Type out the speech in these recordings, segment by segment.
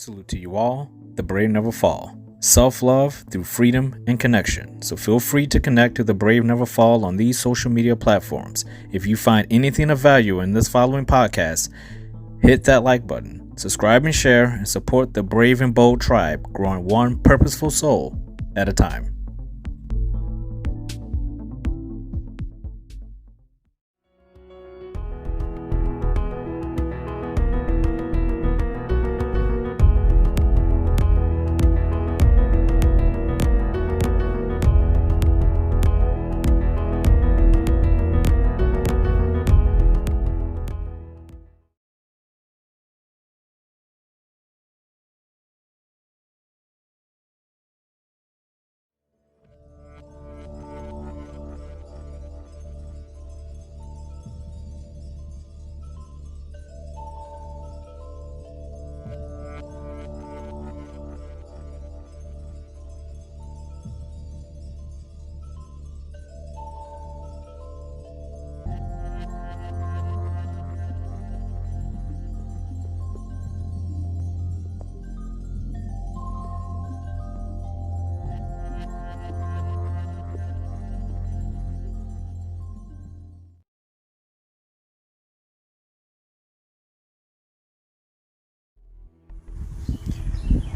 Salute to you all. The brave never fall. Self-love through freedom and connection. So feel free to connect to the brave never fall on these social media platforms. If you find anything of value in this following podcast, hit that like button, subscribe and share, and support the brave and bold tribe growing one purposeful soul at a time.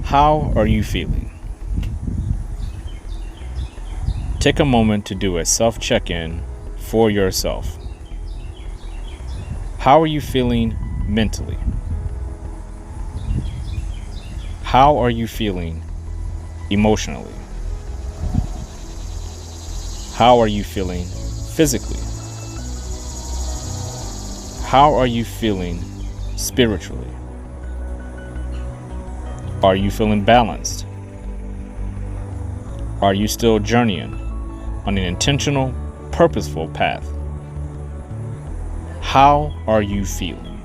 How are you feeling? Take a moment to do a self-check-in for yourself. How are you feeling mentally? How are you feeling emotionally? How are you feeling physically? How are you feeling spiritually? Are you feeling balanced? Are you still journeying on an intentional, purposeful path? How are you feeling?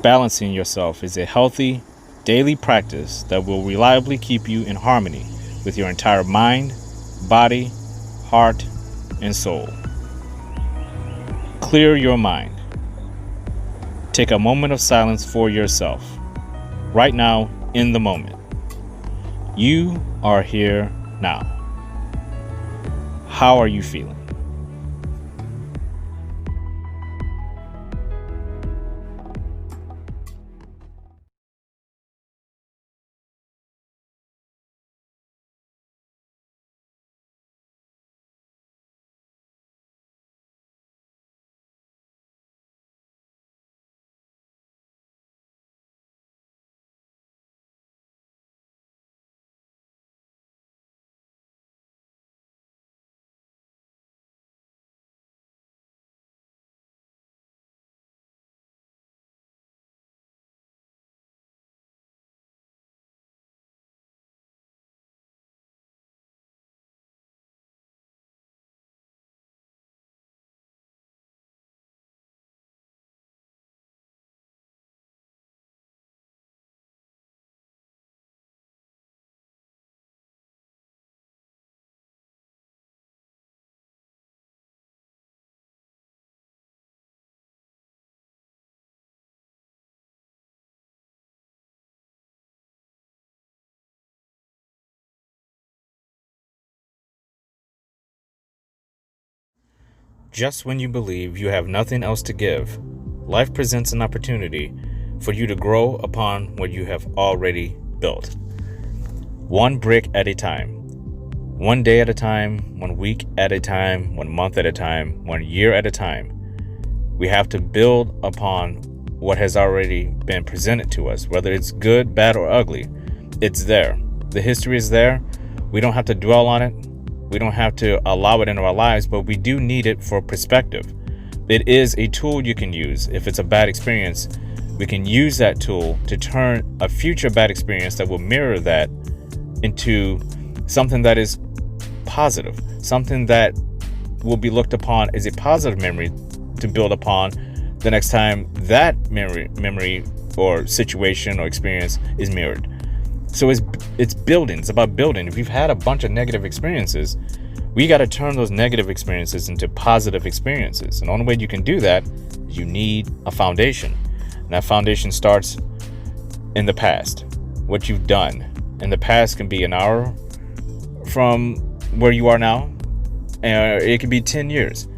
Balancing yourself is a healthy, daily practice that will reliably keep you in harmony with your entire mind, body, heart, and soul. Clear your mind. Take a moment of silence for yourself. Right now, in the moment. You are here now. How are you feeling? Just when you believe you have nothing else to give, life presents an opportunity for you to grow upon what you have already built. One brick at a time, one day at a time, 1 week at a time, 1 month at a time, 1 year at a time. We have to build upon what has already been presented to us, whether it's good, bad, or ugly. It's there. The history is there. We don't have to dwell on it. We don't have to allow it into our lives, but we do need it for perspective. It is a tool you can use. If it's a bad experience, we can use that tool to turn a future bad experience that will mirror that into something that is positive, something that will be looked upon as a positive memory to build upon the next time that memory or situation or experience is mirrored. So it's building. It's about building. If you've had a bunch of negative experiences, We got to turn those negative experiences into positive experiences. And the only way you can do that is you need a foundation. And that foundation starts in the past. What you've done in the past can be an hour from where you are now, and it could be 10 years.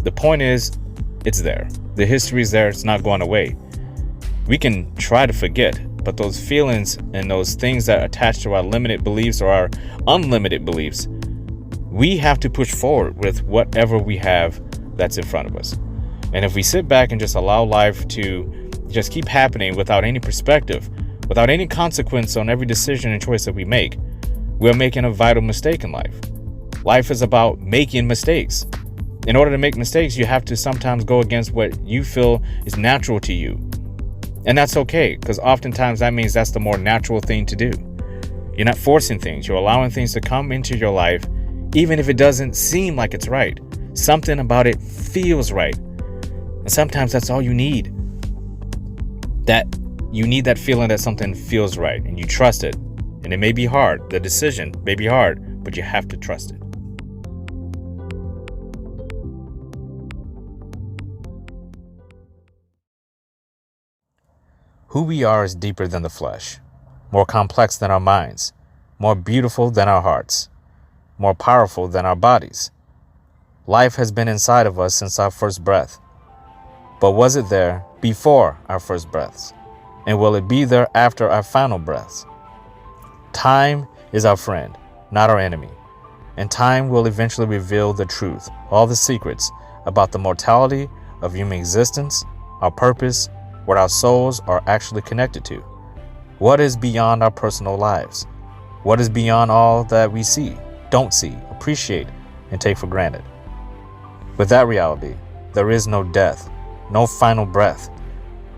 The point is, it's there. The history is there. It's not going away. We can try to forget, but those feelings and those things that attach to our limited beliefs or our unlimited beliefs, we have to push forward with whatever we have that's in front of us. And if we sit back and just allow life to just keep happening without any perspective, without any consequence on every decision and choice that we make, we're making a vital mistake in life. Life is about making mistakes. In order to make mistakes, you have to sometimes go against what you feel is natural to you. And that's okay, because oftentimes that means that's the more natural thing to do. You're not forcing things. You're allowing things to come into your life, even if it doesn't seem like it's right. Something about it feels right. And sometimes that's all you need. You need that feeling that something feels right, and you trust it. And it may be hard. The decision may be hard, but you have to trust it. Who we are is deeper than the flesh, more complex than our minds, more beautiful than our hearts, more powerful than our bodies. Life has been inside of us since our first breath. But was it there before our first breaths? And will it be there after our final breaths? Time is our friend, not our enemy. And time will eventually reveal the truth, all the secrets about the mortality of human existence, our purpose, what our souls are actually connected to. What is beyond our personal lives? What is beyond all that we see, don't see, appreciate, and take for granted? With that reality, there is no death, no final breath,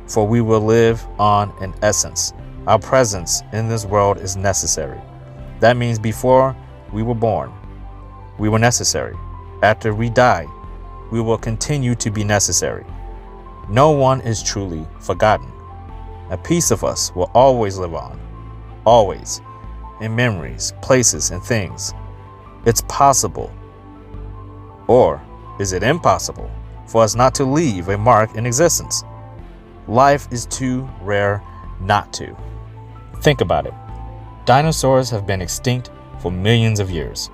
for we will live on in essence. Our presence in this world is necessary. That means before we were born, we were necessary. After we die, we will continue to be necessary. No one is truly forgotten. A piece of us will always live on, always, in memories, places, and things. It's possible, or is it impossible, for us not to leave a mark in existence? Life is too rare not to. Think about it. Dinosaurs have been extinct for millions of years.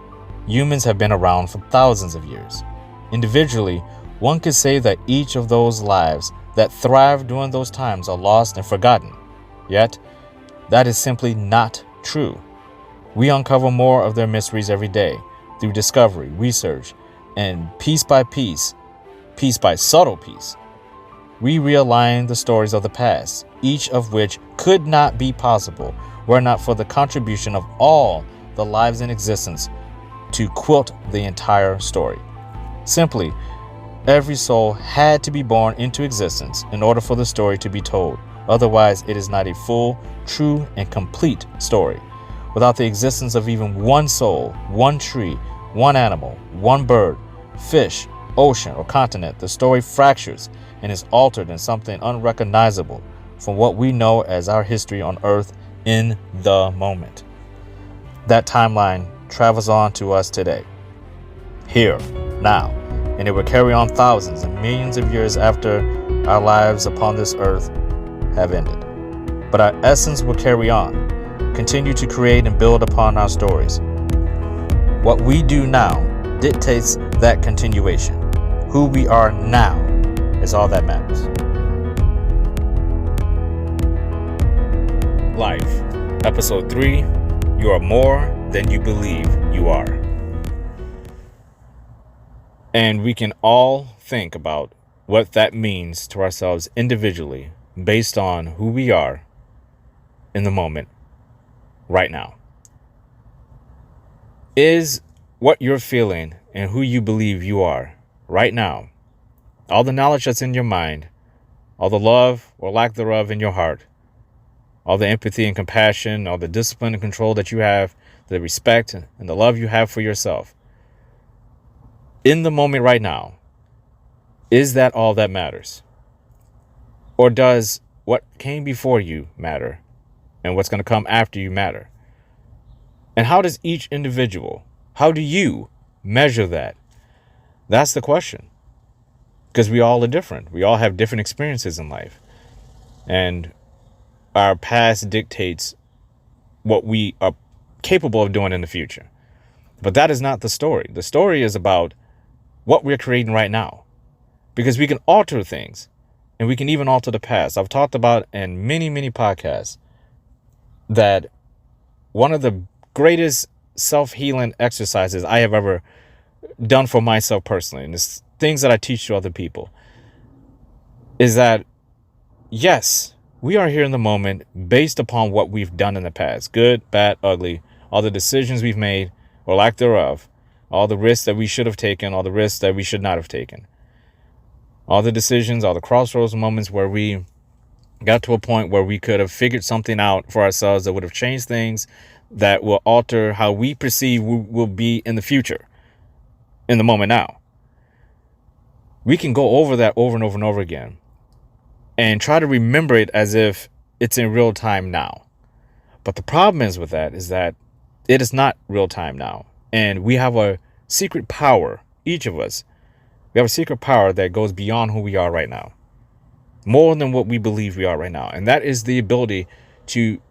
Humans have been around for thousands of years. Individually, one could say that each of those lives that thrived during those times are lost and forgotten. Yet, that is simply not true. We uncover more of their mysteries every day through discovery, research, and piece by subtle piece, we realign the stories of the past, each of which could not be possible were not for the contribution of all the lives in existence to quilt the entire story. Simply, every soul had to be born into existence in order for the story to be told. Otherwise, it is not a full, true, and complete story. Without the existence of even one soul, one tree, one animal, one bird, fish, ocean, or continent, the story fractures and is altered in something unrecognizable from what we know as our history on Earth in the moment. That timeline travels on to us today, here, now, and it will carry on thousands and millions of years after our lives upon this earth have ended. But our essence will carry on, continue to create and build upon our stories. What we do now dictates that continuation. Who we are now is all that matters. Life, Episode 3, You Are More Than You Believe You Are. And we can all think about what that means to ourselves individually based on who we are in the moment right now. Is what you're feeling and who you believe you are right now, all the knowledge that's in your mind, all the love or lack thereof in your heart, all the empathy and compassion, all the discipline and control that you have, the respect and the love you have for yourself, in the moment right now, is that all that matters? Or does what came before you matter and what's going to come after you matter? And how does each individual, how do you measure that? That's the question. Because we all are different. We all have different experiences in life. And our past dictates what we are capable of doing in the future. But that is not the story. The story is about what we're creating right now. Because we can alter things. And we can even alter the past. I've talked about in many, many podcasts that one of the greatest self-healing exercises I have ever done for myself personally, and it's things that I teach to other people, is that, yes, we are here in the moment based upon what we've done in the past. Good, bad, ugly, all the decisions we've made or lack thereof, all the risks that we should have taken, all the risks that we should not have taken, all the decisions, all the crossroads moments where we got to a point where we could have figured something out for ourselves that would have changed things, that will alter how we perceive we will be in the future, in the moment now. We can go over that over and over and over again and try to remember it as if it's in real time now. But the problem is with that is that it is not real time now. And we have a secret power, each of us. We have a secret power that goes beyond who we are right now. More than what we believe we are right now. And that is the ability to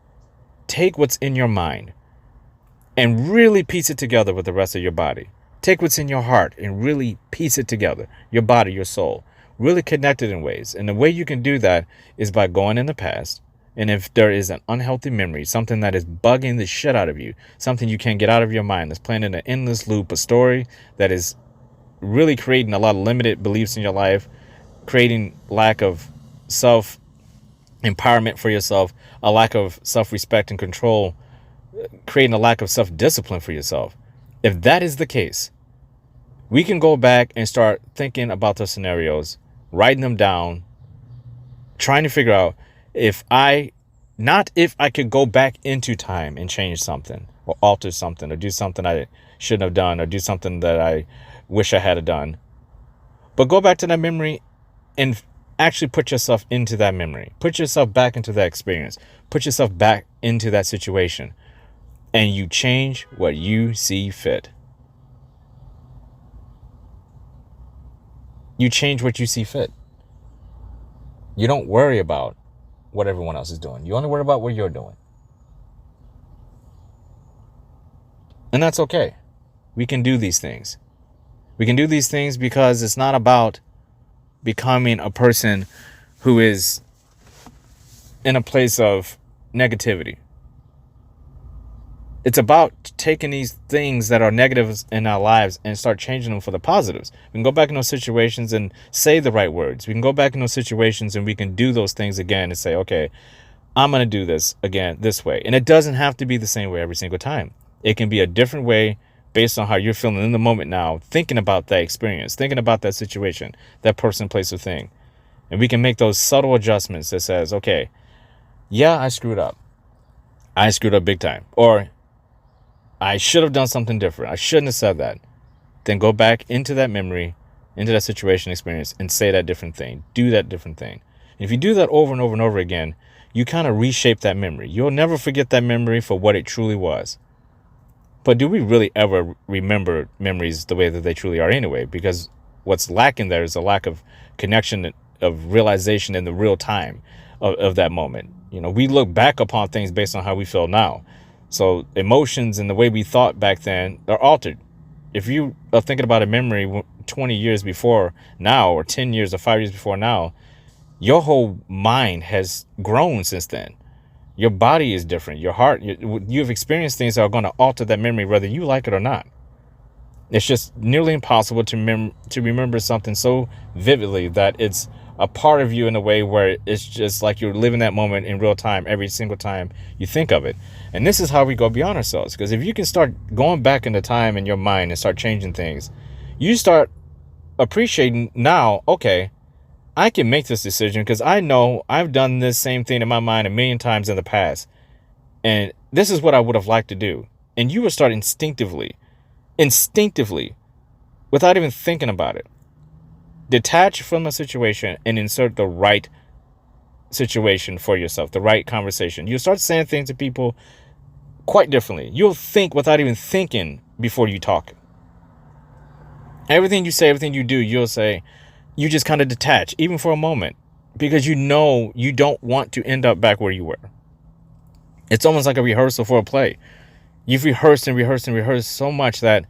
take what's in your mind and really piece it together with the rest of your body. Take what's in your heart and really piece it together. Your body, your soul. Really connect it in ways. And the way you can do that is by going in the past. And if there is an unhealthy memory, something that is bugging the shit out of you, something you can't get out of your mind, that's playing in an endless loop, a story that is really creating a lot of limited beliefs in your life, creating lack of self-empowerment for yourself, a lack of self-respect and control, creating a lack of self-discipline for yourself. If that is the case, we can go back and start thinking about those scenarios, writing them down, trying to figure out not if I could go back into time and change something or alter something or do something I shouldn't have done or do something that I wish I had done, but go back to that memory and actually put yourself into that memory. Put yourself back into that experience. Put yourself back into that situation. And you change what you see fit. You change what you see fit. You don't worry about what everyone else is doing. You only worry about what you're doing. And that's okay. We can do these things. We can do these things because it's not about becoming a person who is in a place of negativity. It's about taking these things that are negatives in our lives and start changing them for the positives. We can go back in those situations and say the right words. We can go back in those situations and we can do those things again and say, okay, I'm going to do this again this way. And it doesn't have to be the same way every single time. It can be a different way based on how you're feeling in the moment now, thinking about that experience, thinking about that situation, that person, place, or thing. And we can make those subtle adjustments that says, okay, yeah, I screwed up. I screwed up big time. Or I should have done something different. I shouldn't have said that. Then go back into that memory, into that situation experience, and say that different thing. Do that different thing. And if you do that over and over and over again, you kind of reshape that memory. You'll never forget that memory for what it truly was. But do we really ever remember memories the way that they truly are anyway? Because what's lacking there is a lack of connection, of realization in the real time of that moment. You know, we look back upon things based on how we feel now. So emotions and the way we thought back then are altered. If you are thinking about a memory 20 years before now, or 10 years or 5 years before now, your whole mind has grown since then. Your body is different. Your heart, you've experienced things that are going to alter that memory, whether you like it or not. It's just nearly impossible to remember something so vividly that it's a part of you in a way where it's just like you're living that moment in real time every single time you think of it. And this is how we go beyond ourselves. Because if you can start going back into time in your mind and start changing things, you start appreciating now, okay, I can make this decision because I know I've done this same thing in my mind a million times in the past. And this is what I would have liked to do. And you will start instinctively, without even thinking about it, detach from the situation and insert the right situation for yourself, the right conversation. You'll start saying things to people quite differently. You'll think without even thinking before you talk. Everything you say, everything you do, you'll say, you just kind of detach, even for a moment, because you know you don't want to end up back where you were. It's almost like a rehearsal for a play. You've rehearsed and rehearsed and rehearsed so much that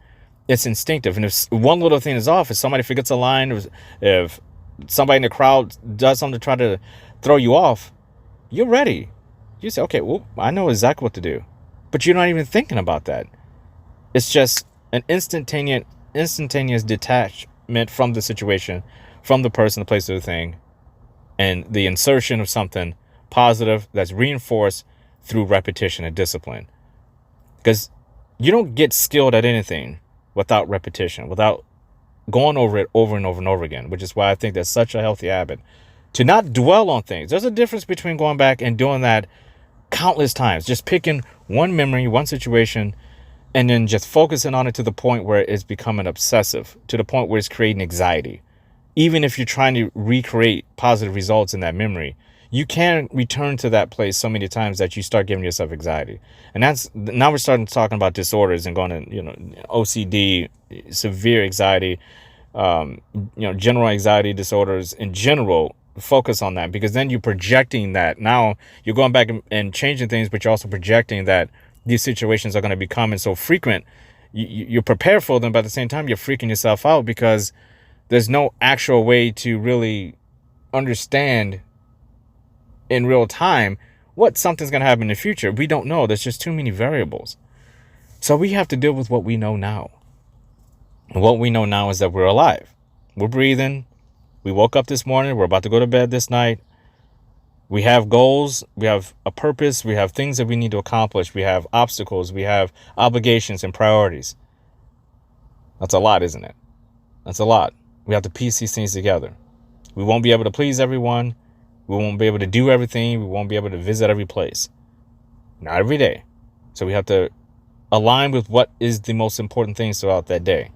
it's instinctive. And if one little thing is off, if somebody forgets a line, if somebody in the crowd does something to try to throw you off, you're ready. You say, okay, well, I know exactly what to do. But you're not even thinking about that. It's just an instantaneous detachment from the situation, from the person, the place, or the thing, and the insertion of something positive that's reinforced through repetition and discipline. Because you don't get skilled at anything without repetition, without going over it over and over and over again, which is why I think that's such a healthy habit. To not dwell on things. There's a difference between going back and doing that countless times, just picking one memory, one situation, and then just focusing on it to the point where it's becoming obsessive, to the point where it's creating anxiety. Even if you're trying to recreate positive results in that memory, you can return to that place so many times that you start giving yourself anxiety. And that's, now we're starting talking about disorders and going to, OCD, severe anxiety, general anxiety disorders in general. Focus on that, because then you're projecting that. Now you're going back and changing things, but you're also projecting that these situations are going to be coming so frequent. You're prepared for them, but at the same time, you're freaking yourself out because there's no actual way to really understand in real time what something's going to happen in the future. We don't know. There's just too many variables. So we have to deal with what we know now. And what we know now is that we're alive. We're breathing. We woke up this morning. We're about to go to bed this night. We have goals. We have a purpose. We have things that we need to accomplish. We have obstacles. We have obligations and priorities. That's a lot, isn't it? That's a lot. We have to piece these things together. We won't be able to please everyone. We won't be able to do everything. We won't be able to visit every place. Not every day. So we have to align with what is the most important things throughout that day.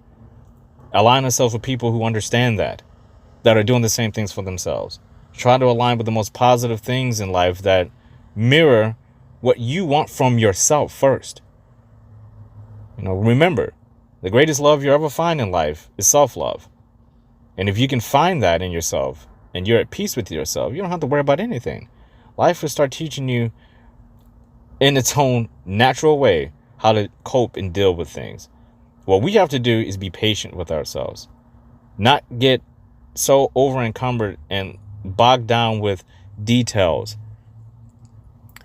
Align ourselves with people who understand that are doing the same things for themselves. Try to align with the most positive things in life that mirror what you want from yourself first. Remember, the greatest love you'll ever find in life is self-love. And if you can find that in yourself and you're at peace with yourself, you don't have to worry about anything. Life will start teaching you in its own natural way how to cope and deal with things. What we have to do is be patient with ourselves, not get so over encumbered and bogged down with details,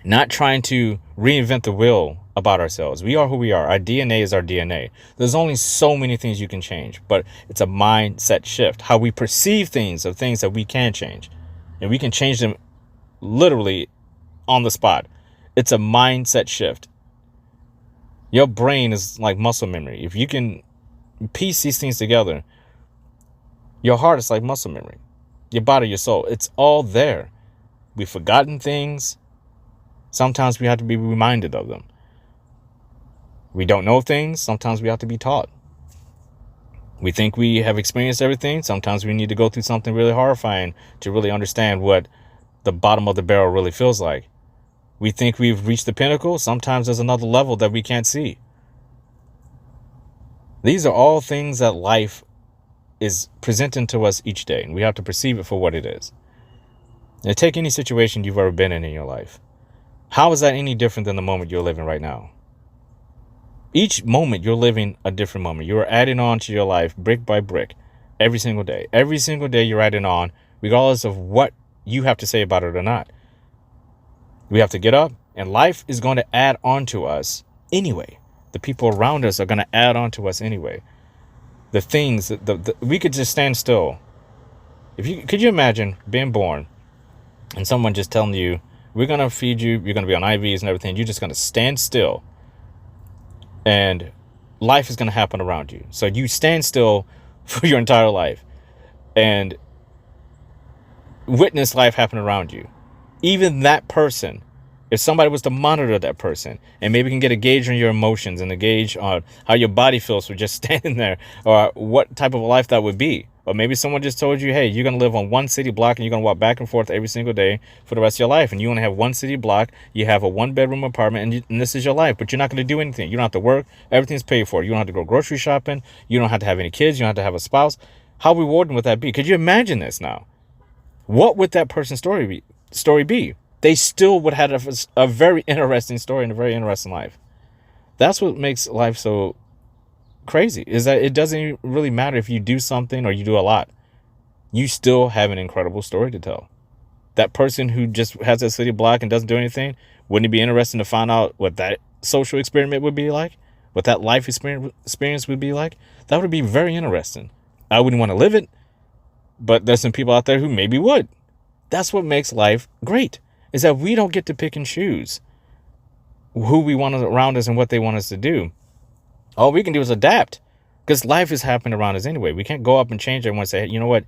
not trying to reinvent the wheel about ourselves. We are who we are. Our DNA is our DNA. There's only so many things you can change, but it's a mindset shift. How we perceive things of things that we can change, and we can change them literally on the spot. It's a mindset shift. Your brain is like muscle memory. If you can piece these things together, your heart is like muscle memory. Your body, your soul, it's all there. We've forgotten things. Sometimes we have to be reminded of them. We don't know things. Sometimes we have to be taught. We think we have experienced everything. Sometimes we need to go through something really horrifying to really understand what the bottom of the barrel really feels like. We think we've reached the pinnacle. Sometimes there's another level that we can't see. These are all things that life is presenting to us each day, and we have to perceive it for what it is. Now, take any situation you've ever been in your life. How is that any different than the moment you're living right now? Each moment you're living a different moment. You're adding on to your life brick by brick every single day. Every single day you're adding on, regardless of what you have to say about it or not. We have to get up, and life is going to add on to us anyway. The people around us are going to add on to us anyway. The things that we could just stand still. Could you imagine being born and someone just telling you, we're going to feed you, you're going to be on IVs and everything, you're just going to stand still and life is going to happen around you. So you stand still for your entire life and witness life happen around you. Even that person, if somebody was to monitor that person and maybe can get a gauge on your emotions and a gauge on how your body feels for just standing there, or what type of life that would be, Or maybe someone just told you, hey, you're going to live on one city block and you're going to walk back and forth every single day for the rest of your life. And you only have one city block. You have a 1-bedroom apartment and this is your life. But you're not going to do anything. You don't have to work. Everything's paid for. You don't have to go grocery shopping. You don't have to have any kids. You don't have to have a spouse. How rewarding would that be? Could you imagine this now? What would that person's story be? They still would have a very interesting story and a very interesting life. That's what makes life so crazy, is that it doesn't really matter if you do something or you do a lot. You still have an incredible story to tell. That person who just has a city block and doesn't do anything, wouldn't it be interesting to find out what that social experiment would be like? What that life experience would be like? That would be very interesting. I wouldn't want to live it, but there's some people out there who maybe would. That's what makes life great, is that we don't get to pick and choose who we want around us and what they want us to do. All we can do is adapt, because life is happening around us anyway. We can't go up and change everyone and say, hey, you know what?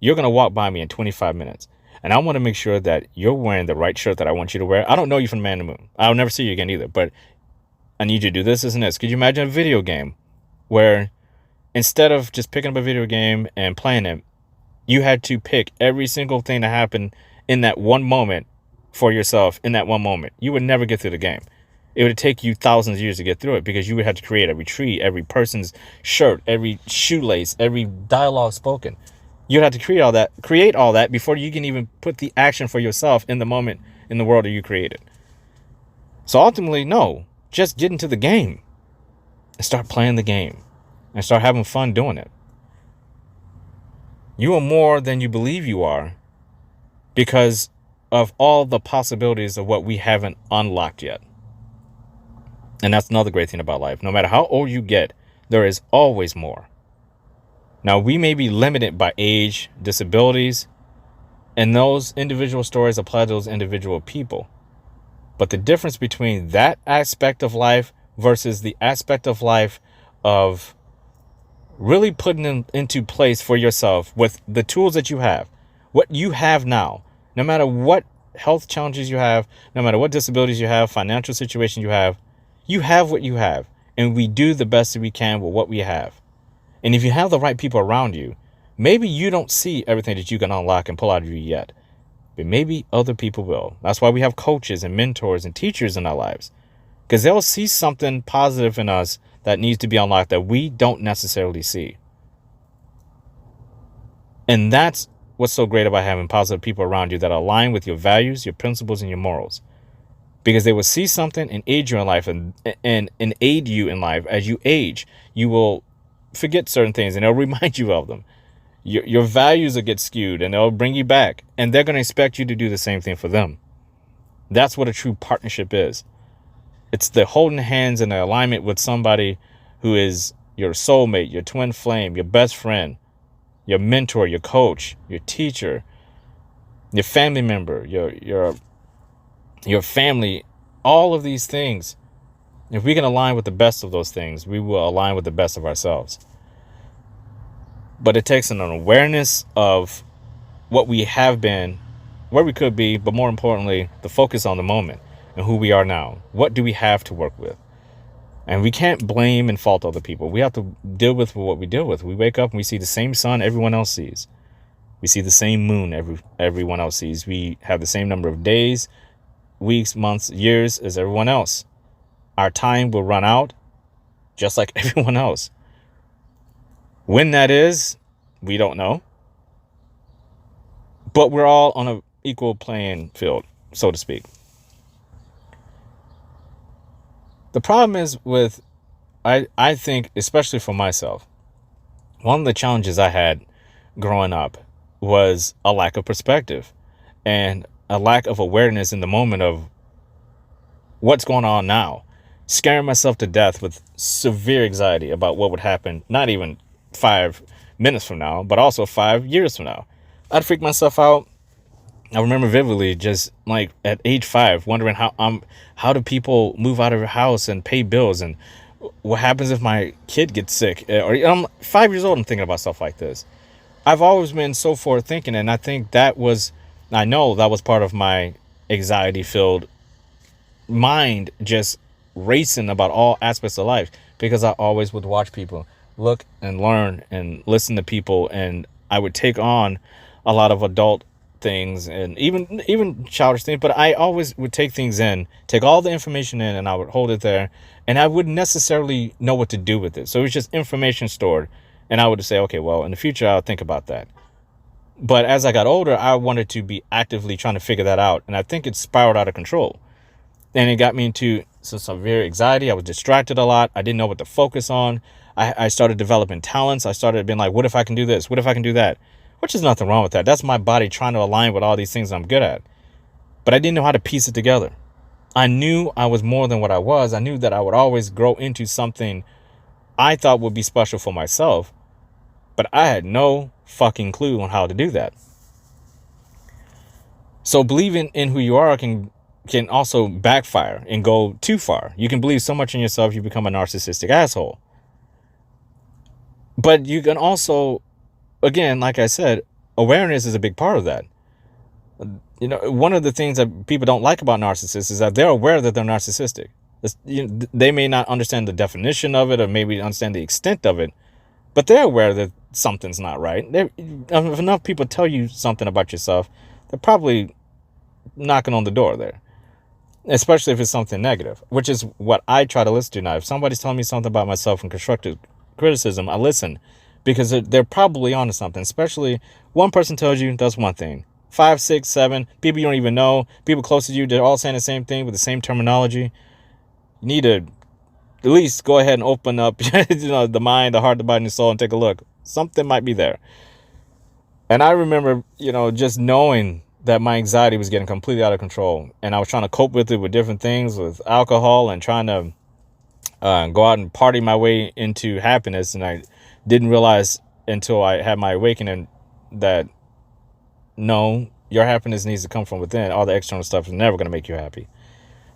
You're going to walk by me in 25 minutes. And I want to make sure that you're wearing the right shirt that I want you to wear. I don't know you from the man in the moon. I'll never see you again either. But I need you to do this, and this. Could you imagine a video game where instead of just picking up a video game and playing it, you had to pick every single thing that happened in that one moment for yourself in that one moment? You would never get through the game. It would take you thousands of years to get through it, because you would have to create every tree, every person's shirt, every shoelace, every dialogue spoken. You'd have to create all that before you can even put the action for yourself in the moment in the world that you created. So ultimately, no, just get into the game and start playing the game and start having fun doing it. You are more than you believe you are, because of all the possibilities of what we haven't unlocked yet. And that's another great thing about life. No matter how old you get, there is always more. Now, we may be limited by age, disabilities, and those individual stories apply to those individual people. But the difference between that aspect of life versus the aspect of life of really putting them into place for yourself with the tools that you have, what you have now, no matter what health challenges you have, no matter what disabilities you have, financial situation you have what you have, and we do the best that we can with what we have. And if you have the right people around you, maybe you don't see everything that you can unlock and pull out of you yet, but maybe other people will. That's why we have coaches and mentors and teachers in our lives, because they'll see something positive in us that needs to be unlocked that we don't necessarily see. And that's what's so great about having positive people around you that align with your values, your principles, and your morals. Because they will see something and aid you in life, and aid you in life. As you age, you will forget certain things and they'll remind you of them. Your values will get skewed and they'll bring you back, and they're going to expect you to do the same thing for them. That's what a true partnership is. It's the holding hands and the alignment with somebody who is your soulmate, your twin flame, your best friend, your mentor, your coach, your teacher, your family member, your family, all of these things. If we can align with the best of those things, we will align with the best of ourselves. But it takes an awareness of what we have been, where we could be, but more importantly, the focus on the moment and who we are now. What do we have to work with? And we can't blame and fault other people. We have to deal with what we deal with. We wake up and we see the same sun everyone else sees. We see the same moon everyone else sees. We have the same number of days, weeks, months, years as everyone else. Our time will run out just like everyone else. When that is, we don't know. But we're all on an equal playing field, so to speak. The problem is with, I think, especially for myself, one of the challenges I had growing up was a lack of perspective and a lack of awareness in the moment of what's going on now. Scaring myself to death with severe anxiety about what would happen, not even 5 minutes from now, but also 5 years from now. I'd freak myself out. I remember vividly just like at age 5, wondering how do people move out of their house and pay bills, and what happens if my kid gets sick? Or I'm 5 years old and thinking about stuff like this. I've always been so forward thinking, and I know that was part of my anxiety-filled mind just racing about all aspects of life, because I always would watch people, look and learn and listen to people and I would take on a lot of adult things and even childish things, but I always would take things in, take all the information in, and I would hold it there, and I wouldn't necessarily know what to do with it. So it was just information stored, and I would say, okay, well, in the future I'll think about that. But as I got older, I wanted to be actively trying to figure that out, and I think it spiraled out of control, and it got me into some severe anxiety. I was distracted a lot. I didn't know what to focus on. I started developing talents. I started being like, what if I can do this? What if I can do that? Which is nothing wrong with that. That's my body trying to align with all these things I'm good at. But I didn't know how to piece it together. I knew I was more than what I was. I knew that I would always grow into something I thought would be special for myself. But I had no fucking clue on how to do that. So believing in who you are can also backfire and go too far. You can believe so much in yourself, you become a narcissistic asshole. But you can also, again, like I said, awareness is a big part of that. You know, one of the things that people don't like about narcissists is that they're aware that they're narcissistic. They may not understand the definition of it or maybe understand the extent of it, but they're aware that something's not right. If enough people tell you something about yourself, they're probably knocking on the door there, especially if it's something negative, which is what I try to listen to now. If somebody's telling me something about myself in constructive criticism, I listen, because they're probably onto something. Especially one person tells you that's one thing, 5, 6, 7 people you don't even know, people close to you, they're all saying the same thing with the same terminology. You need to at least go ahead and open up the mind, the heart, the body, and the soul, and take a look. Something might be there. And I remember just knowing that my anxiety was getting completely out of control, and I was trying to cope with it with different things, with alcohol, and trying to go out and party my way into happiness. And I didn't realize until I had my awakening that no, your happiness needs to come from within. All the external stuff is never going to make you happy.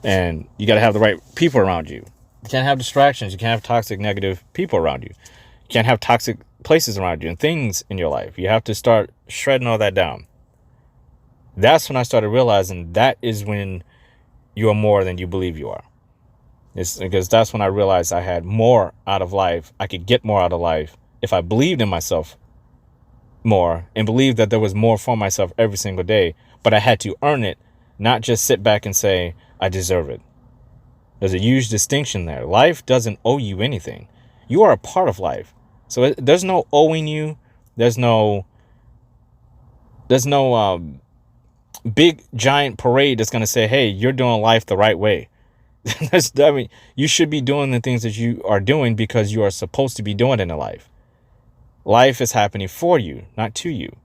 And you got to have the right people around you. You can't have distractions. You can't have toxic, negative people around you. You can't have toxic places around you and things in your life. You have to start shredding all that down. That's when I started realizing that is when you are more than you believe you are. It's because that's when I realized I had more out of life. I could get more out of life if I believed in myself more and believed that there was more for myself every single day. But I had to earn it, not just sit back and say, I deserve it. There's a huge distinction there. Life doesn't owe you anything. You are a part of life. So there's no owing you. There's no big giant parade that's going to say, hey, you're doing life the right way. You should be doing the things that you are doing because you are supposed to be doing it in life. Life is happening for you, not to you.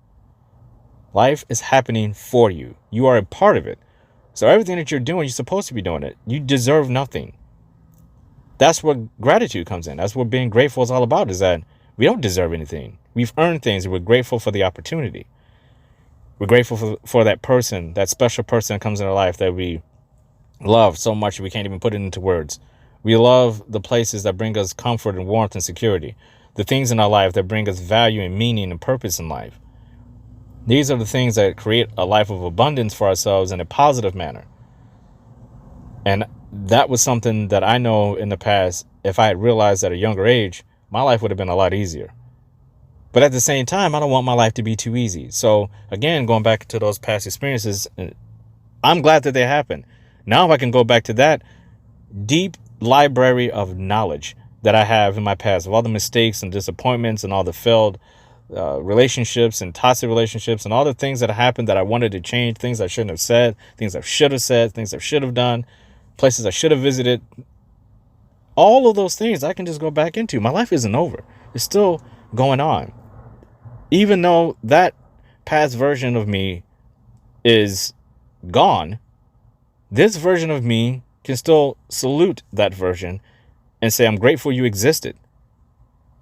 Life is happening for you. You are a part of it. So everything that you're doing, you're supposed to be doing it. You deserve nothing. That's where gratitude comes in. That's what being grateful is all about, is that we don't deserve anything. We've earned things, and we're grateful for the opportunity. We're grateful for that person, that special person that comes in our life that we love so much we can't even put it into words. We love the places that bring us comfort and warmth and security. The things in our life that bring us value and meaning and purpose in life. These are the things that create a life of abundance for ourselves in a positive manner. And that was something that I know in the past, if I had realized at a younger age, my life would have been a lot easier. But at the same time, I don't want my life to be too easy. So again, going back to those past experiences, I'm glad that they happened. Now I can go back to that deep library of knowledge that I have in my past, of all the mistakes and disappointments and all the failed relationships and toxic relationships and all the things that happened that I wanted to change, things I shouldn't have said, things I should have said, things I should have done, places I should have visited. All of those things I can just go back into. My life isn't over. It's still going on. Even though that past version of me is gone, this version of me can still salute that version and say, I'm grateful you existed.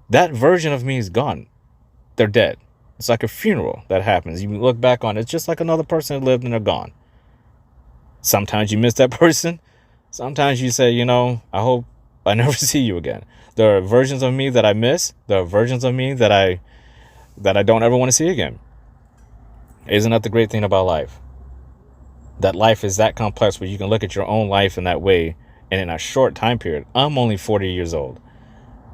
That version of me is gone. They're dead. It's like a funeral that happens. You look back on it, it's just like another person that lived and they're gone. Sometimes you miss that person. Sometimes you say, I hope I never see you again. There are versions of me that I miss. There are versions of me that I don't ever want to see again. Isn't that the great thing about life? That life is that complex where you can look at your own life in that way. And in a short time period, I'm only 40 years old.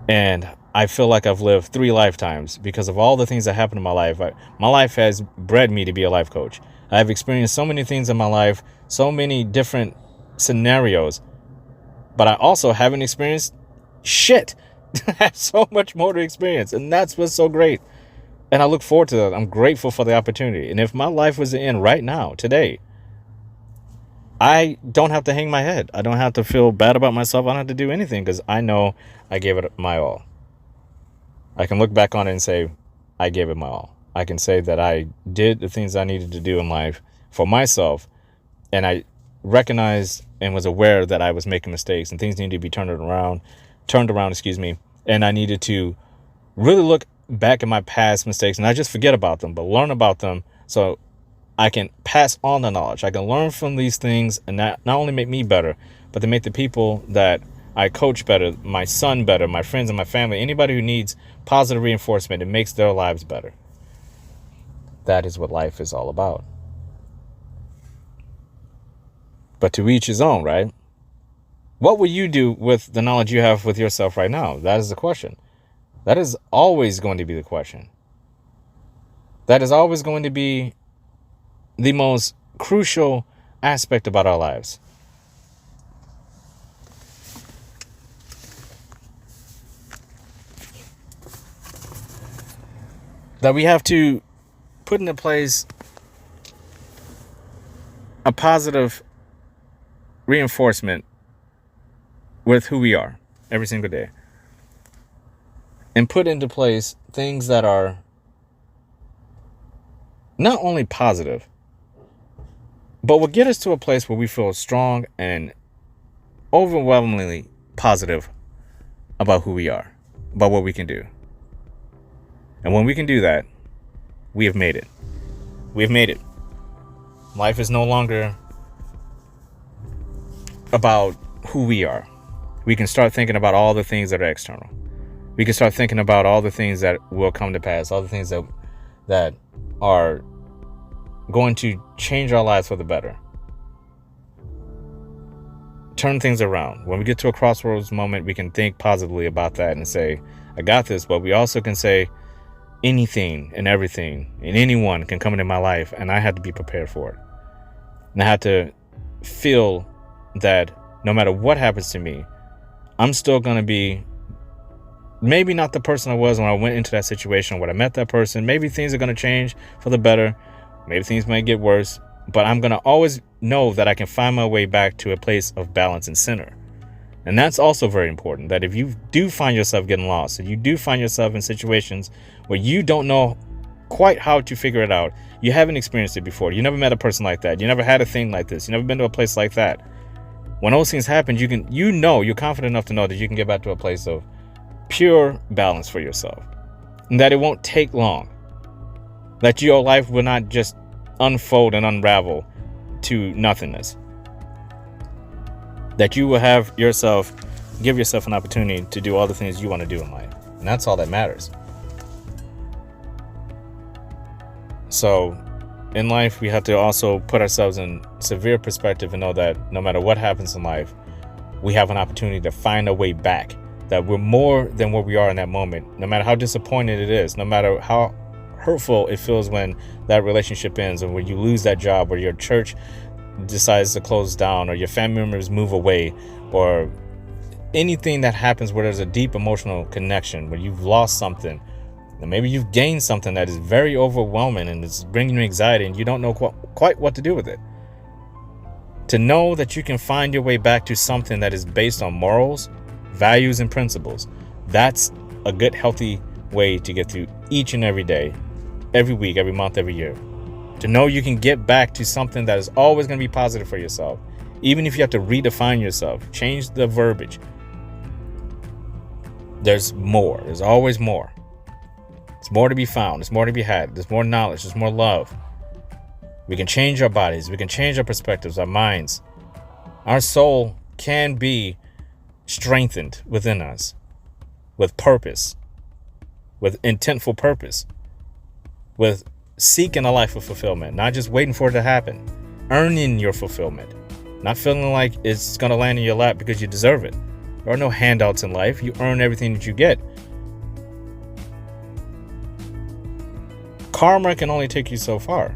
And I feel like I've lived 3 lifetimes because of all the things that happened in my life. My life has bred me to be a life coach. I've experienced so many things in my life, so many different scenarios, but I also haven't experienced shit. I have so much more to experience, and that's what's so great. And I look forward to that. I'm grateful for the opportunity. And if my life was to end right now, today, I don't have to hang my head. I don't have to feel bad about myself. I don't have to do anything because I know I gave it my all. I can look back on it and say, I gave it my all. I can say that I did the things I needed to do in life for myself, and I recognized and was aware that I was making mistakes and things needed to be turned around, and I needed to really look back at my past mistakes and not just forget about them, but learn about them so I can pass on the knowledge. I can learn from these things and not only make me better, but to make the people that I coach better, my son better, my friends and my family, anybody who needs positive reinforcement, it makes their lives better. That is what life is all about. But to each his own, right? What will you do with the knowledge you have with yourself right now? That is the question. That is always going to be the question. That is always going to be the most crucial aspect about our lives. That we have to put into place a positive reinforcement with who we are every single day. And put into place things that are not only positive, but will get us to a place where we feel strong and overwhelmingly positive about who we are, about what we can do. And when we can do that, we have made it. We have made it. Life is no longer about who we are. We can start thinking about all the things that are external. We can start thinking about all the things that will come to pass, all the things that are going to change our lives for the better. Turn things around. When we get to a crossroads moment, we can think positively about that and say, I got this. But we also can say anything and everything and anyone can come into my life, and I have to be prepared for it. And I have to feel that no matter what happens to me, I'm still going to be maybe not the person I was when I went into that situation, when I met that person. Maybe things are going to change for the better. Maybe things might get worse, but I'm going to always know that I can find my way back to a place of balance and center. And that's also very important, that if you do find yourself getting lost, if you do find yourself in situations where you don't know quite how to figure it out, you haven't experienced it before, you never met a person like that, you never had a thing like this, you never been to a place like that. When those things happen, you're confident enough to know that you can get back to a place of pure balance for yourself, and that it won't take long, that your life will not just unfold and unravel to nothingness, that you will give yourself an opportunity to do all the things you want to do in life. And that's all that matters. So in life, we have to also put ourselves in severe perspective and know that no matter what happens in life, we have an opportunity to find a way back, that we're more than what we are in that moment. No matter how disappointed it is, no matter how hurtful it feels when that relationship ends, or when you lose that job, or your church decides to close down, or your family members move away, or anything that happens where there's a deep emotional connection, where you've lost something, and maybe you've gained something that is very overwhelming and it's bringing you anxiety and you don't know quite what to do with it. To know that you can find your way back to something that is based on morals, values, and principles, that's a good, healthy way to get through each and every day, every week, every month, every year. To know you can get back to something that is always going to be positive for yourself, even if you have to redefine yourself, change the verbiage. There's more. There's always more. There's more to be found. There's more to be had. There's more knowledge. There's more love. We can change our bodies. We can change our perspectives, our minds. Our soul can be strengthened within us with purpose, with intentful purpose, with seeking a life of fulfillment, not just waiting for it to happen, earning your fulfillment, not feeling like it's going to land in your lap because you deserve it. There are no handouts in life. You earn everything that you get. Karma can only take you so far.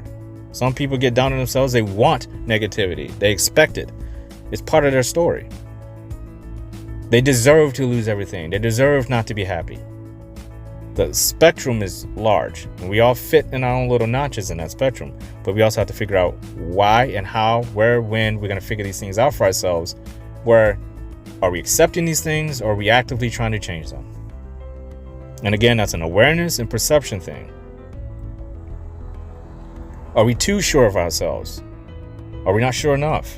Some people get down on themselves. They want negativity. They expect it. It's part of their story. They deserve to lose everything. They deserve not to be happy. The spectrum is large, and we all fit in our own little notches in that spectrum. But we also have to figure out why and how, where, when we're going to figure these things out for ourselves. Where are we accepting these things, or are we actively trying to change them? And again, that's an awareness and perception thing. Are we too sure of ourselves? Are we not sure enough?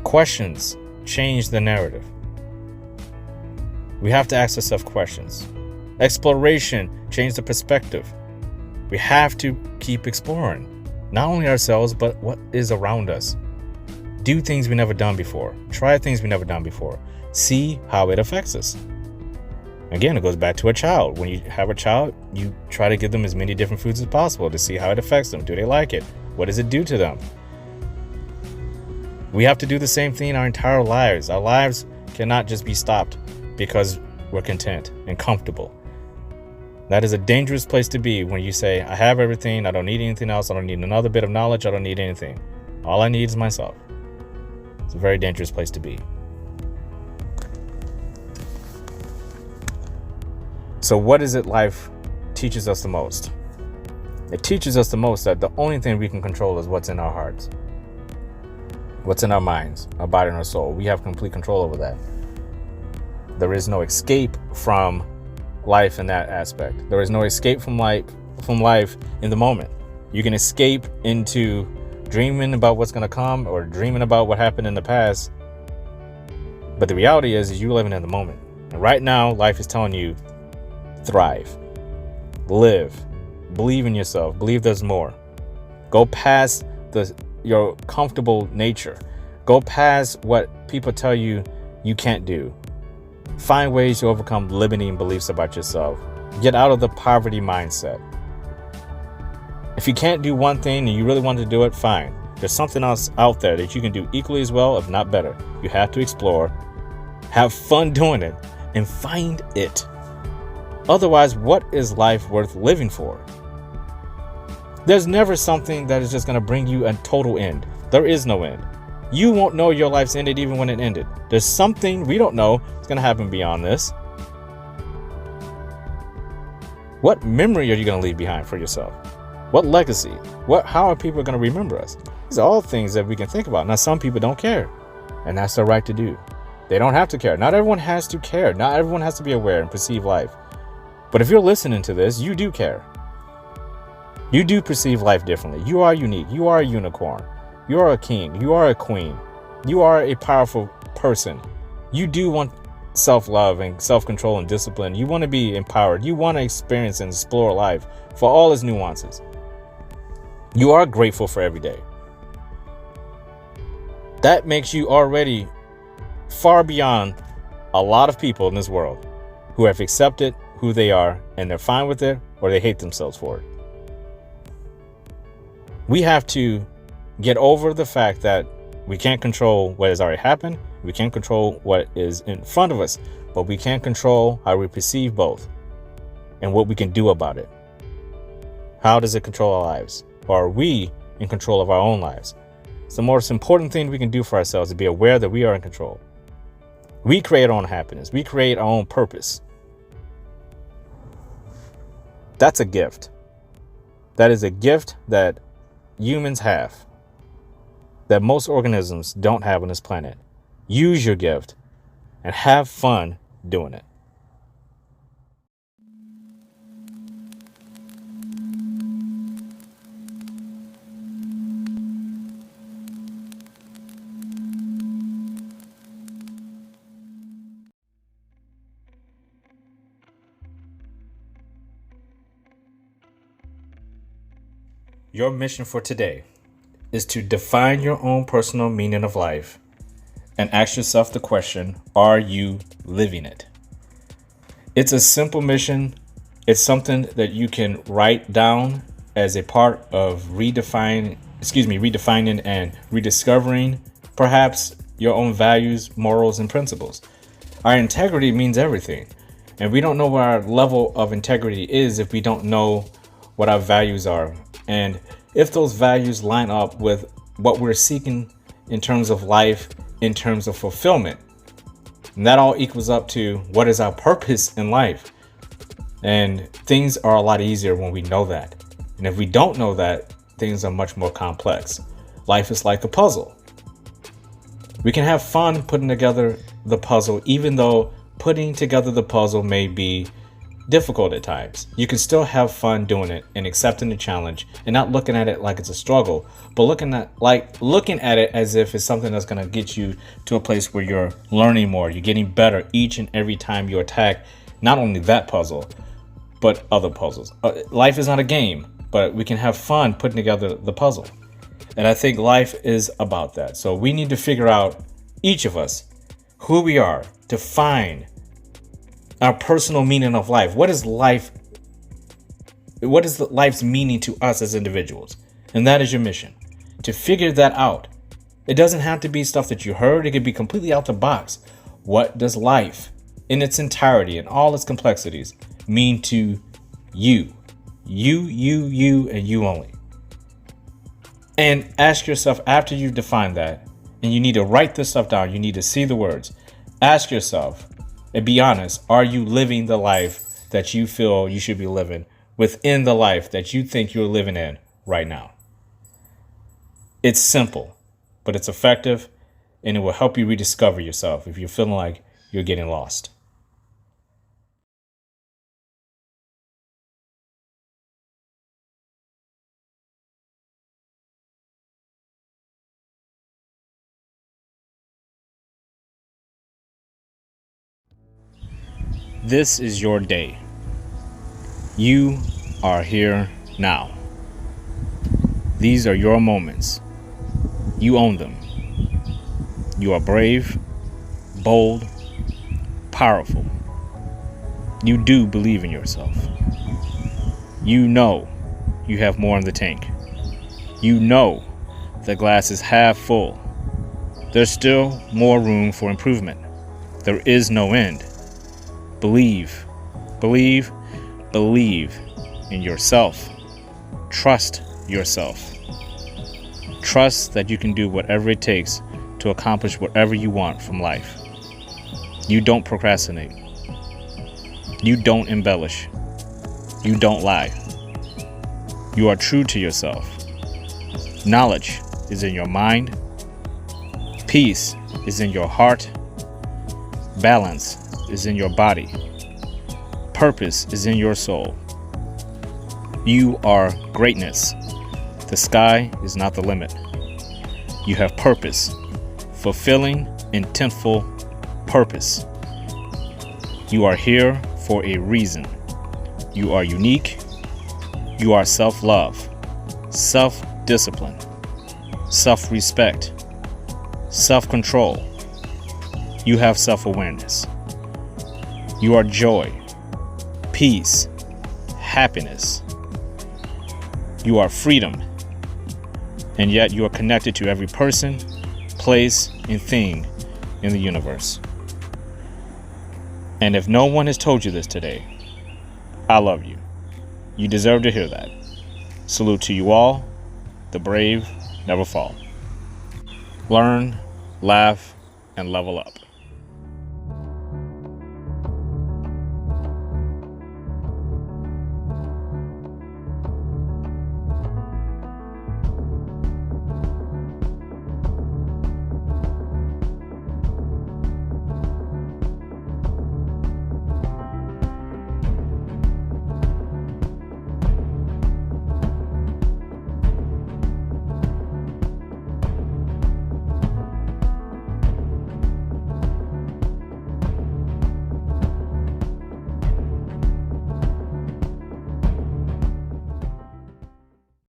Questions change the narrative. We have to ask ourselves questions. Exploration changes the perspective. We have to keep exploring, not only ourselves, but what is around us. Do things we never done before. Try things we never done before. See how it affects us. Again, it goes back to a child. When you have a child, you try to give them as many different foods as possible to see how it affects them. Do they like it? What does it do to them? We have to do the same thing in our entire lives. Our lives cannot just be stopped because we're content and comfortable. That is a dangerous place to be when you say, I have everything. I don't need anything else. I don't need another bit of knowledge. I don't need anything. All I need is myself. It's a very dangerous place to be. So what is it life teaches us the most? It teaches us the most that the only thing we can control is what's in our hearts, what's in our minds, our body, and our soul. We have complete control over that. There is no escape from life in that aspect. There is no escape from life in the moment. You can escape into dreaming about what's going to come or dreaming about what happened in the past. But the reality is you're living in the moment. And right now, life is telling you, thrive, live, believe in yourself, believe there's more. Go past your comfortable nature. Go past what people tell you you can't do. Find ways to overcome limiting beliefs about yourself. Get out of the poverty mindset. If you can't do one thing and you really want to do it, fine. There's something else out there that you can do equally as well, if not better. You have to explore, have fun doing it, and find it. Otherwise, what is life worth living for? There's never something that is just going to bring you a total end. There is no end. You won't know your life's ended even when it ended. There's something we don't know is going to happen beyond this. What memory are you going to leave behind for yourself? What legacy? How are people going to remember us? These are all things that we can think about. Now, some people don't care, and that's their right to do. They don't have to care. Not everyone has to care. Not everyone has to be aware and perceive life. But if you're listening to this, you do care. You do perceive life differently. You are unique. You are a unicorn. You are a king. You are a queen. You are a powerful person. You do want self-love and self-control and discipline. You want to be empowered. You want to experience and explore life for all its nuances. You are grateful for every day. That makes you already far beyond a lot of people in this world who have accepted who they are and they're fine with it, or they hate themselves for it. We have to get over the fact that we can't control what has already happened. We can't control what is in front of us, but we can control how we perceive both and what we can do about it. How does it control our lives? Or are we in control of our own lives? It's the most important thing we can do for ourselves, to be aware that we are in control. We create our own happiness. We create our own purpose. That's a gift. That is a gift that humans have, that most organisms don't have on this planet. Use your gift and have fun doing it. Your mission for today is to define your own personal meaning of life and ask yourself the question, are you living it? It's a simple mission. It's something that you can write down as a part of redefining and rediscovering perhaps your own values, morals, and principles. Our integrity means everything. And we don't know what our level of integrity is if we don't know what our values are. And if those values line up with what we're seeking in terms of life, in terms of fulfillment, and that all equals up to what is our purpose in life. And things are a lot easier when we know that. And if we don't know that, things are much more complex. Life is like a puzzle. We can have fun putting together the puzzle, even though putting together the puzzle may be difficult at times. You can still have fun doing it and accepting the challenge and not looking at it like it's a struggle, but looking at it as if it's something that's going to get you to a place where you're learning more. You're getting better each and every time you attack not only that puzzle, but other puzzles. Life is not a game, but we can have fun putting together the puzzle. And I think life is about that. So we need to figure out, each of us, who we are, to find our personal meaning of life. What is life? What is life's meaning to us as individuals? And that is your mission, to figure that out. It doesn't have to be stuff that you heard. It could be completely out the box. What does life in its entirety and all its complexities mean to you? You, and you only. And ask yourself, after you've defined that, and you need to write this stuff down, you need to see the words. Ask yourself and be honest, are you living the life that you feel you should be living within the life that you think you're living in right now? It's simple, but it's effective, and it will help you rediscover yourself if you're feeling like you're getting lost. This is your day. You are here now. These are your moments. You own them. You are brave, bold, powerful. You do believe in yourself. You know you have more in the tank. You know the glass is half full. There's still more room for improvement. There is no end. Believe in yourself. Trust yourself. Trust that you can do whatever it takes to accomplish whatever you want from life. You don't procrastinate. You don't embellish. You don't lie. You are true to yourself. Knowledge is in your mind. Peace is in your heart. Balance is in your body. Purpose is in your soul. You are greatness. The sky is not the limit. You have purpose, fulfilling, intentful purpose. You are here for a reason. You are unique. You are self-love, self-discipline, self-respect, self-control. You have self-awareness. You are joy, peace, happiness. You are freedom. And yet you are connected to every person, place, and thing in the universe. And if no one has told you this today, I love you. You deserve to hear that. Salute to you all. The brave never fall. Learn, laugh, and level up.